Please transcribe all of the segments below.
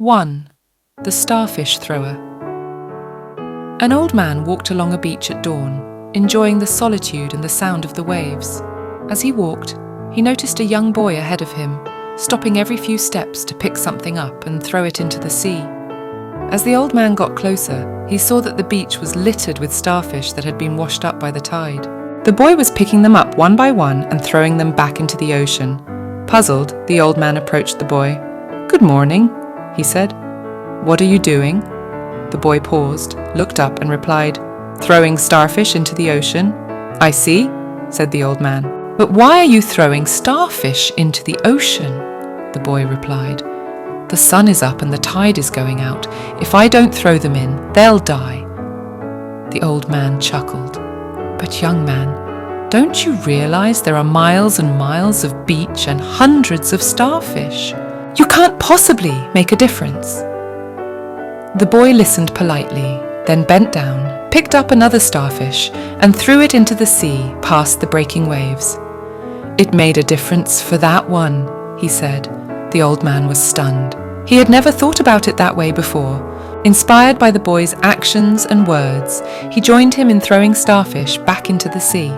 1. The Starfish Thrower. An old man walked along a beach at dawn, enjoying the solitude and the sound of the waves. As he walked, he noticed a young boy ahead of him, stopping every few steps to pick something up and throw it into the sea. As the old man got closer, he saw that the beach was littered with starfish that had been washed up by the tide. The boy was picking them up one by one and throwing them back into the ocean. Puzzled, the old man approached the boy. "Good morning," he said. "What are you doing?" The boy paused, looked up and replied, "Throwing starfish into the ocean." "I see," said the old man. "But why are you throwing starfish into the ocean?" The boy replied, "The sun is up and the tide is going out. If I don't throw them in, they'll die." The old man chuckled. "But young man, don't you realize there are miles and miles of beach and hundreds of starfish? You can't possibly make a difference." The boy listened politely, then bent down, picked up another starfish, and threw it into the sea past the breaking waves. "It made a difference for that one," he said. The old man was stunned. He had never thought about it that way before. Inspired by the boy's actions and words, he joined him in throwing starfish back into the sea.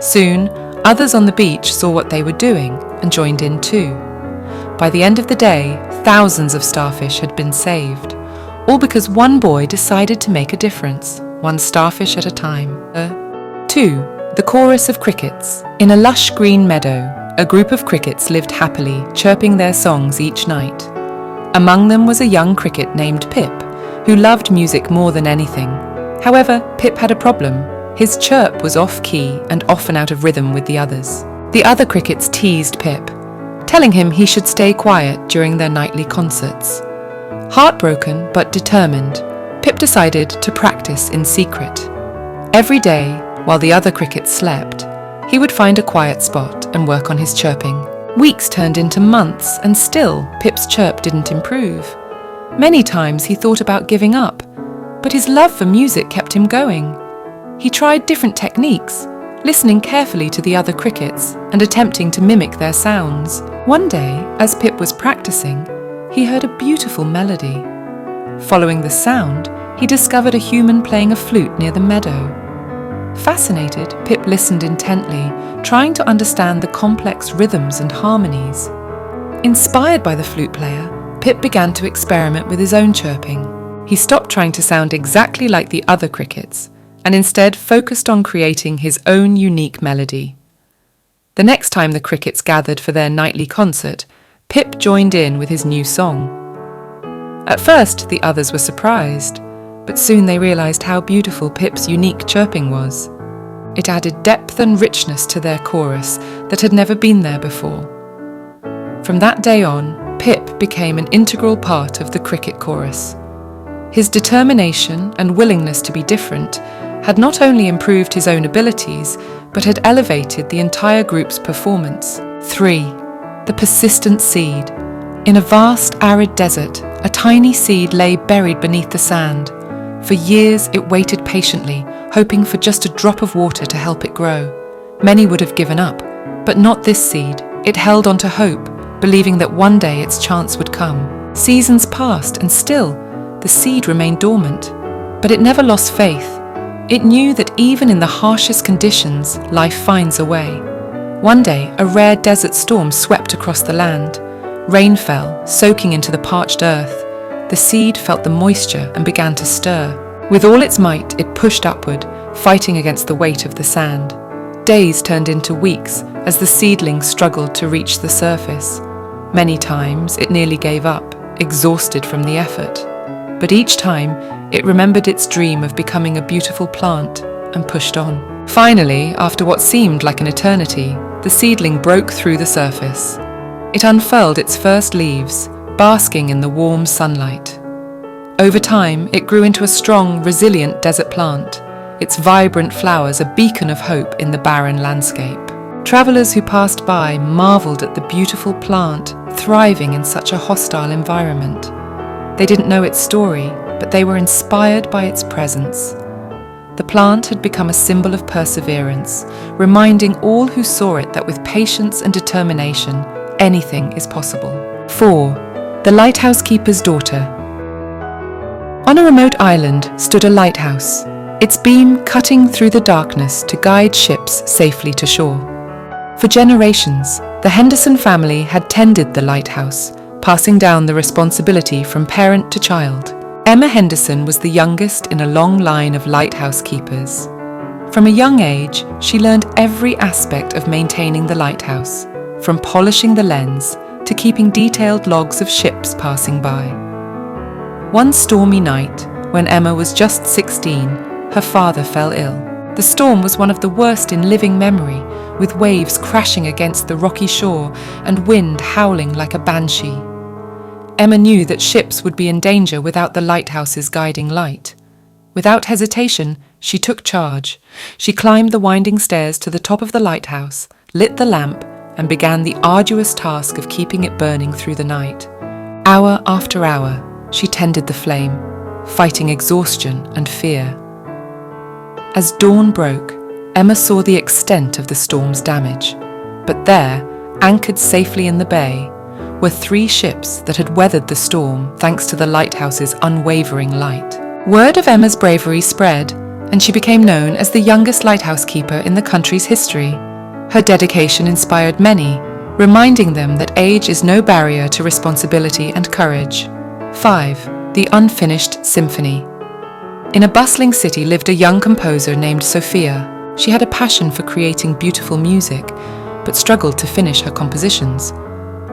Soon, others on the beach saw what they were doing and joined in too. By the end of the day, thousands of starfish had been saved, all because one boy decided to make a difference, one starfish at a time. 2. The Chorus of Crickets. In a lush green meadow, a group of crickets lived happily, chirping their songs each night. Among them was a young cricket named Pip, who loved music more than anything. However, Pip had a problem. His chirp was off-key and often out of rhythm with the others. The other crickets teased Pip, telling him he should stay quiet during their nightly concerts. Heartbroken but determined, Pip decided to practice in secret. Every day, while the other crickets slept, he would find a quiet spot and work on his chirping. Weeks turned into months, and still Pip's chirp didn't improve. Many times he thought about giving up, but his love for music kept him going. He tried different techniques, listening carefully to the other crickets and attempting to mimic their sounds. One day, as Pip was practicing, he heard a beautiful melody. Following the sound, he discovered a human playing a flute near the meadow. Fascinated, Pip listened intently, trying to understand the complex rhythms and harmonies. Inspired by the flute player, Pip began to experiment with his own chirping. He stopped trying to sound exactly like the other crickets and instead focused on creating his own unique melody. The next time the crickets gathered for their nightly concert, Pip joined in with his new song. At first, the others were surprised, but soon they realized how beautiful Pip's unique chirping was. It added depth and richness to their chorus that had never been there before. From that day on, Pip became an integral part of the cricket chorus. His determination and willingness to be different had not only improved his own abilities, but had elevated the entire group's performance. 3. The Persistent Seed. In a vast arid desert, a tiny seed lay buried beneath the sand. For years it waited patiently, hoping for just a drop of water to help it grow. Many would have given up, but not this seed. It held on to hope, believing that one day its chance would come. Seasons passed and still, the seed remained dormant. But it never lost faith. It knew that even in the harshest conditions, life finds a way. One day, a rare desert storm swept across the land. Rain fell, soaking into the parched earth. The seed felt the moisture and began to stir. With all its might, it pushed upward, fighting against the weight of the sand. Days turned into weeks as the seedling struggled to reach the surface. Many times, it nearly gave up, exhausted from the effort. But each time, it remembered its dream of becoming a beautiful plant and pushed on. Finally, after what seemed like an eternity, the seedling broke through the surface. It unfurled its first leaves, basking in the warm sunlight. Over time, it grew into a strong, resilient desert plant, its vibrant flowers a beacon of hope in the barren landscape. Travelers who passed by marveled at the beautiful plant thriving in such a hostile environment. They didn't know its story, but they were inspired by its presence. The plant had become a symbol of perseverance, reminding all who saw it that with patience and determination, anything is possible. 4. The Lighthouse Keeper's Daughter. On a remote island stood a lighthouse, its beam cutting through the darkness to guide ships safely to shore. For generations, the Henderson family had tended the lighthouse, passing down the responsibility from parent to child. Emma Henderson was the youngest in a long line of lighthouse keepers. From a young age, she learned every aspect of maintaining the lighthouse, from polishing the lens to keeping detailed logs of ships passing by. One stormy night, when Emma was just 16, her father fell ill. The storm was one of the worst in living memory, with waves crashing against the rocky shore and wind howling like a banshee. Emma knew that ships would be in danger without the lighthouse's guiding light. Without hesitation, she took charge. She climbed the winding stairs to the top of the lighthouse, lit the lamp, and began the arduous task of keeping it burning through the night. Hour after hour, she tended the flame, fighting exhaustion and fear. As dawn broke, Emma saw the extent of the storm's damage. But there, anchored safely in the bay, were 3 ships that had weathered the storm thanks to the lighthouse's unwavering light. Word of Emma's bravery spread, and she became known as the youngest lighthouse keeper in the country's history. Her dedication inspired many, reminding them that age is no barrier to responsibility and courage. 5. The Unfinished Symphony. In a bustling city lived a young composer named Sophia. She had a passion for creating beautiful music, but struggled to finish her compositions.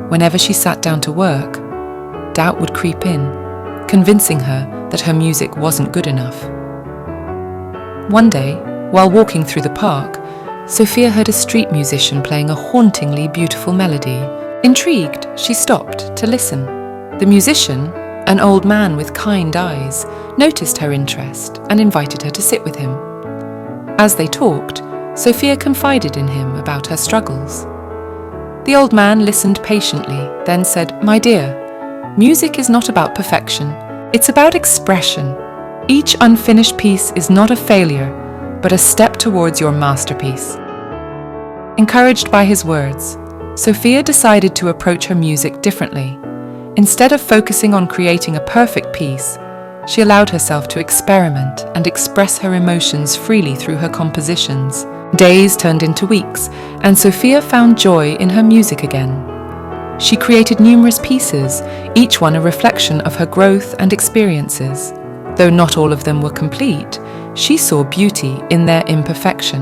Whenever she sat down to work, doubt would creep in, convincing her that her music wasn't good enough. One day, while walking through the park, Sophia heard a street musician playing a hauntingly beautiful melody. Intrigued, she stopped to listen. The musician, an old man with kind eyes, noticed her interest and invited her to sit with him. As they talked, Sophia confided in him about her struggles. The old man listened patiently, then said, "My dear, music is not about perfection. It's about expression. Each unfinished piece is not a failure, but a step towards your masterpiece." Encouraged by his words, Sophia decided to approach her music differently. Instead of focusing on creating a perfect piece, she allowed herself to experiment and express her emotions freely through her compositions. Days turned into weeks, and Sophia found joy in her music again. She created numerous pieces, each one a reflection of her growth and experiences. Though not all of them were complete, she saw beauty in their imperfection.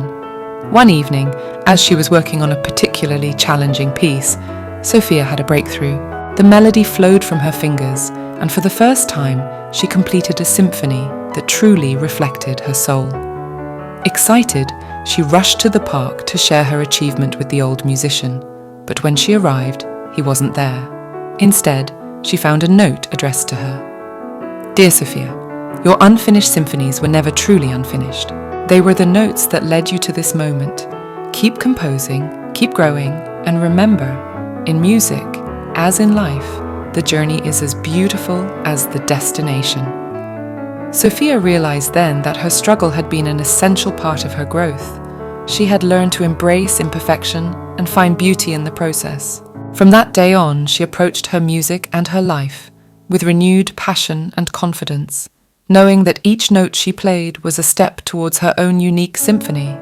One evening, as she was working on a particularly challenging piece, Sophia had a breakthrough. The melody flowed from her fingers, and for the first time, she completed a symphony that truly reflected her soul. Excited, she rushed to the park to share her achievement with the old musician, but when she arrived, he wasn't there. Instead, she found a note addressed to her. "Dear Sophia, your unfinished symphonies were never truly unfinished. They were the notes that led you to this moment. Keep composing, keep growing, and remember, in music, as in life, the journey is as beautiful as the destination." Sophia realized then that her struggle had been an essential part of her growth. She had learned to embrace imperfection and find beauty in the process. From that day on, she approached her music and her life with renewed passion and confidence, knowing that each note she played was a step towards her own unique symphony.